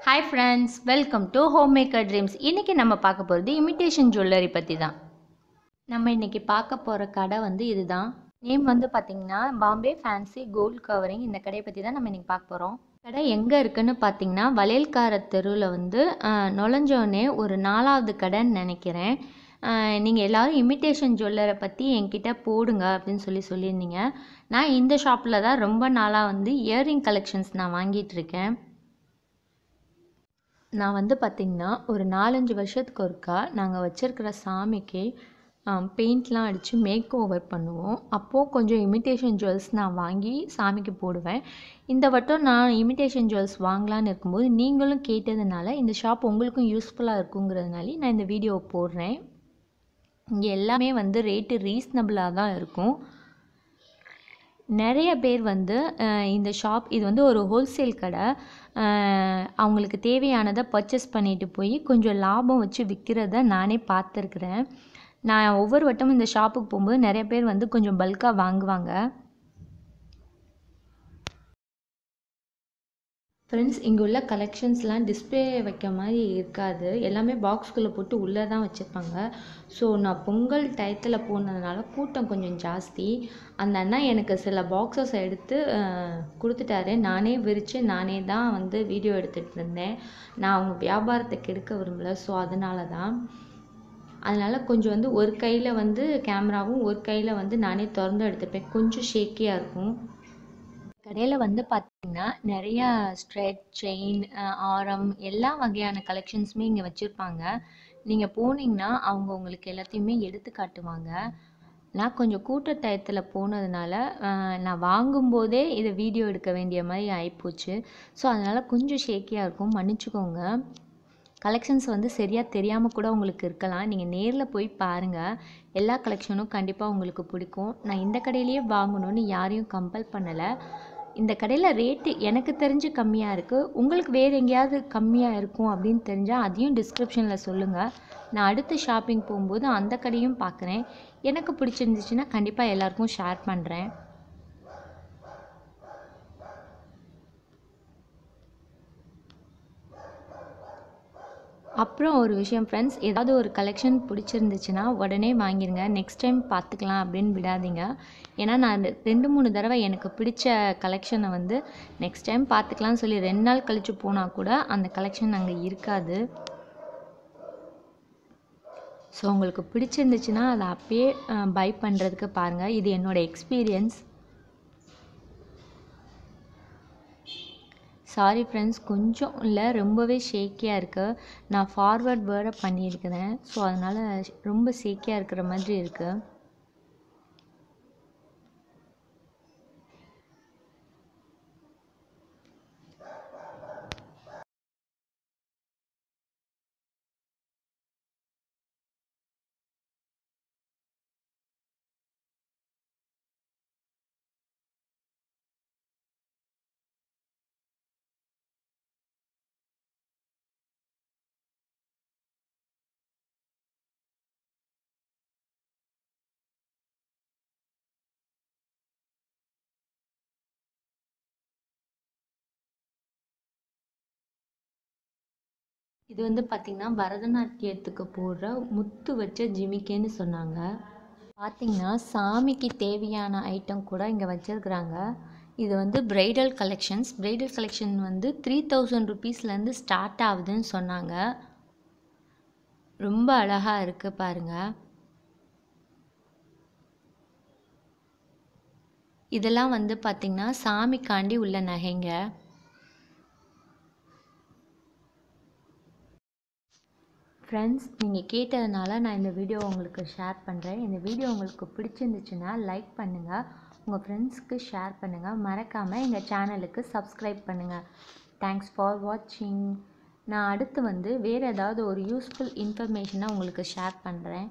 Hi friends, welcome to home maker dreams. இன்றைக்கி நம்ம பார்க்க போகிறது இமிட்டேஷன் ஜுவல்லரி பற்றி தான். நம்ம இன்றைக்கி பார்க்க போகிற கடை இதுதான். நேம் பார்த்திங்கன்னா பாம்பே ஃபேன்சி கோல்ட் கவரிங். இந்த கடையை பற்றி தான் நம்ம இன்றைக்கி பார்க்க போகிறோம். கடை எங்கே இருக்குதுன்னு பார்த்திங்கன்னா வளையல்கார தெருவில் நுழைஞ்சோடனே ஒரு 4வது கடைன்னு நினைக்கிறேன். நீங்கள் எல்லோரும் இமிட்டேஷன் ஜுவல்லரை பற்றி என்கிட்ட போடுங்க அப்படின்னு சொல்லியிருந்தீங்க. நான் இந்த ஷாப்பில் தான் ரொம்ப நாளாக இயரிங் கலெக்ஷன்ஸ் நான் வாங்கிட்டுருக்கேன். நான் பார்த்திங்கன்னா ஒரு 4-5 வருஷத்துக்கு ஒருக்கா நாங்கள் வச்சுருக்கிற சாமிக்கு பெயிண்ட்லாம் அடித்து மேக் ஓவர் பண்ணுவோம். அப்போது கொஞ்சம் இமிட்டேஷன் ஜுவல்ஸ் நான் வாங்கி சாமிக்கு போடுவேன். இந்த வட்டம் நான் இமிட்டேஷன் ஜுவல்ஸ் வாங்கலான்னு இருக்கும்போது நீங்களும் கேட்டதுனால இந்த ஷாப் உங்களுக்கும் யூஸ்ஃபுல்லாக இருக்குங்கிறதுனால நான் இந்த வீடியோவை போடுறேன். இங்கே எல்லாமே ரேட்டு ரீசனபிளாக தான் இருக்கும். நிறைய பேர் இந்த ஷாப் இது ஒரு ஹோல்சேல் கடை. அவங்களுக்கு தேவையானதை பர்ச்சேஸ் பண்ணிட்டு போய் கொஞ்சம் லாபம் வச்சு விற்கிறத நானே பார்த்துருக்குறேன். நான் ஒவ்வொரு வட்டமும் இந்த ஷாப்புக்கு போகும்போது நிறைய பேர் கொஞ்சம் பல்காக வாங்குவாங்க. ஃப்ரெண்ட்ஸ், இங்கே உள்ள கலெக்ஷன்ஸ்லாம் டிஸ்பிளே வைக்க மாதிரி இருக்காது. எல்லாமே பாக்ஸ்குள்ளே போட்டு உள்ளே தான் வச்சுருப்பாங்க. ஸோ நான் பொங்கல் டயத்தில் போனதுனால கூட்டம் கொஞ்சம் ஜாஸ்தி. அந்த அண்ணா எனக்கு சில பாக்ஸஸ் எடுத்து கொடுத்துட்டாரு. நானே விரித்து நானே தான் வீடியோ எடுத்துகிட்டு இருந்தேன். நான் அவங்க வியாபாரத்தை கெடுக்க விரும்பலை. ஸோ அதனால் கொஞ்சம் ஒரு கையில் கேமராவும் ஒரு கையில் நானே திறந்து எடுத்துப்பேன். கொஞ்சம் ஷேக்கியாக இருக்கும். கடையில் பார்த்திங்கன்னா நிறையா ஸ்ட்ரெட் செயின், ஆரம் எல்லா வகையான கலெக்ஷன்ஸுமே இங்கே வச்சுருப்பாங்க. நீங்கள் போனீங்கன்னா அவங்க உங்களுக்கு எல்லாத்தையுமே எடுத்து காட்டுவாங்க. நான் கொஞ்சம் கூட்டடயத்தில் போனதுனால நான் வாங்கும்போதே இதை வீடியோ எடுக்க வேண்டிய மாதிரி ஆகிப்போச்சு. ஸோ அதனால் கொஞ்சம் ஷேக்கியாக இருக்கும், மன்னிச்சுக்கோங்க. கலெக்ஷன்ஸ் சரியாக தெரியாமல் கூட உங்களுக்கு இருக்கலாம். நீங்கள் நேரில் போய் பாருங்கள். எல்லா கலெக்ஷனும் கண்டிப்பாக உங்களுக்கு பிடிக்கும். நான் இந்த கடையிலேயே வாங்கணும்னு யாரையும் கம்பல் பண்ணலை. இந்த கடையில் ரேட்டு எனக்கு தெரிஞ்சு கம்மியாக இருக்குது. உங்களுக்கு வேறு எங்கேயாவது கம்மியாக இருக்கும் அப்படின்னு தெரிஞ்சால் அதையும் டிஸ்கிரிப்ஷனில் சொல்லுங்கள். நான் அடுத்து ஷாப்பிங் போகும்போது அந்த கடையும் பார்க்குறேன். எனக்கு பிடிச்சிருந்துச்சுன்னா கண்டிப்பாக எல்லாருக்கும் ஷேர் பண்ணுறேன். அப்புறம் ஒரு விஷயம் ஃப்ரெண்ட்ஸ், ஏதாவது ஒரு கலெக்ஷன் பிடிச்சிருந்துச்சுன்னா உடனே வாங்கிடுங்க. நெக்ஸ்ட் டைம் பார்த்துக்கலாம் அப்படின்னு விடாதீங்க. ஏன்னா நான் 2-3 தடவை எனக்கு பிடிச்ச கலெக்ஷனை நெக்ஸ்ட் டைம் பார்த்துக்கலாம்னு சொல்லி 2 நாள் கழித்து போனால் கூட அந்த கலெக்ஷன் அங்கே இருக்காது. ஸோ உங்களுக்கு பிடிச்சிருந்துச்சுன்னா அதை அப்பயே பை பண்ணுறதுக்கு பாருங்கள். இது என்னோடய எக்ஸ்பீரியன்ஸ். சாரி ஃப்ரெண்ட்ஸ், கொஞ்சம் இல்லை ரொம்பவே ஷேக்கியாக இருக்குது. நான் ஃபார்வர்ட் வேர்டை பண்ணியிருக்கிறேன். ஸோ அதனால் ரொம்ப ஷேக்கியாக இருக்கிற மாதிரி இருக்குது. இது பார்த்திங்கன்னா பரதநாட்டியத்துக்கு போடுற முத்து வச்ச ஜிமிக்கேன்னு சொன்னாங்க. பார்த்திங்கன்னா சாமிக்கு தேவையான ஐட்டம் கூட இங்கே வச்சுருக்குறாங்க. இது பிரைடல் கலெக்ஷன்ஸ். பிரைடல் கலெக்ஷன் 3000 ருபீஸ்லேருந்து ஸ்டார்ட் ஆகுதுன்னு சொன்னாங்க. ரொம்ப அழகாக இருக்குது பாருங்கள். இதெல்லாம் பார்த்திங்கன்னா சாமிக்காண்டி உள்ள நகைங்க. ஃப்ரெண்ட்ஸ், நீங்கள் கேட்டதுனால நான் இந்த வீடியோ உங்களுக்கு ஷேர் பண்ணுறேன். இந்த வீடியோ உங்களுக்கு பிடிச்சிருந்துச்சுன்னா லைக் பண்ணுங்கள், உங்கள் ஃப்ரெண்ட்ஸ்க்கு ஷேர் பண்ணுங்கள். மறக்காமல் எங்கள் சேனலுக்கு சப்ஸ்கிரைப் பண்ணுங்கள். தேங்க்ஸ் ஃபார் வாட்சிங். நான் அடுத்து வேறு ஏதாவது ஒரு யூஸ்ஃபுல் இன்ஃபர்மேஷனை உங்களுக்கு ஷேர் பண்ணுறேன்.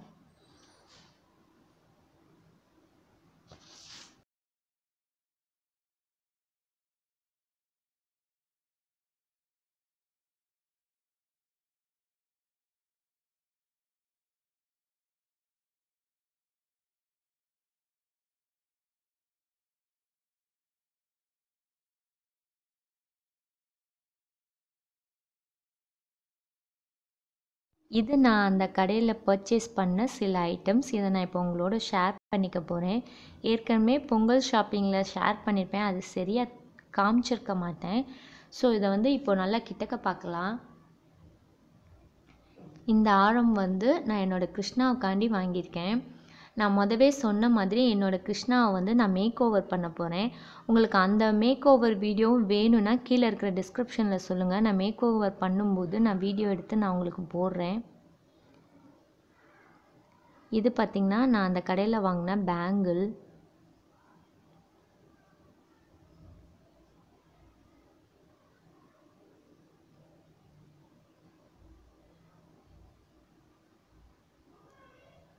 இது நான் அந்த கடையில் பர்ச்சேஸ் பண்ண சில ஐட்டம்ஸ். இதை நான் இப்போ உங்களோட ஷேர் பண்ணிக்க போகிறேன். ஏற்கனவே பொங்கல் ஷாப்பிங்கில் ஷேர் பண்ணியிருப்பேன், அது சரியாக காமிச்சிருக்க மாட்டேன். ஸோ இதை வந்து இப்போ நல்லா கிட்டக்க பார்க்கலாம். இந்த ஆரம் வந்து நான் என்னோடய கிருஷ்ணாவுக்காண்டி வாங்கியிருக்கேன். நான் முதவே சொன்ன மாதிரி என்னோடய கிருஷ்ணாவை வந்து நான் மேக் ஓவர் பண்ண போகிறேன். உங்களுக்கு அந்த மேக் ஓவர் வீடியோவும் வேணும்னா கீழே இருக்கிற டிஸ்கிரிப்ஷனில் சொல்லுங்கள். நான் மேக் ஓவர் பண்ணும்போது நான் வீடியோ எடுத்து நான் உங்களுக்கு போடுறேன். இது பார்த்திங்கன்னா நான் அந்த கடையில் வாங்கின பேங்கிள்.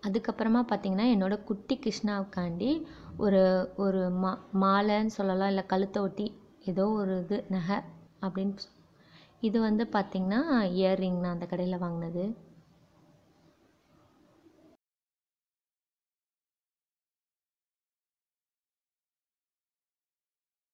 அதுக்கப்புறமா பார்த்திங்கன்னா என்னோடய குட்டி கிருஷ்ணாவுக்காண்டி ஒரு ஒரு மாலைன்னு சொல்லலாம், இல்லை கழுத்தை ஒட்டி ஏதோ ஒரு நகை அப்படின்னு. இது வந்து பார்த்திங்கன்னா இயர்ரிங் நான் அந்த கடையில் வாங்கினது.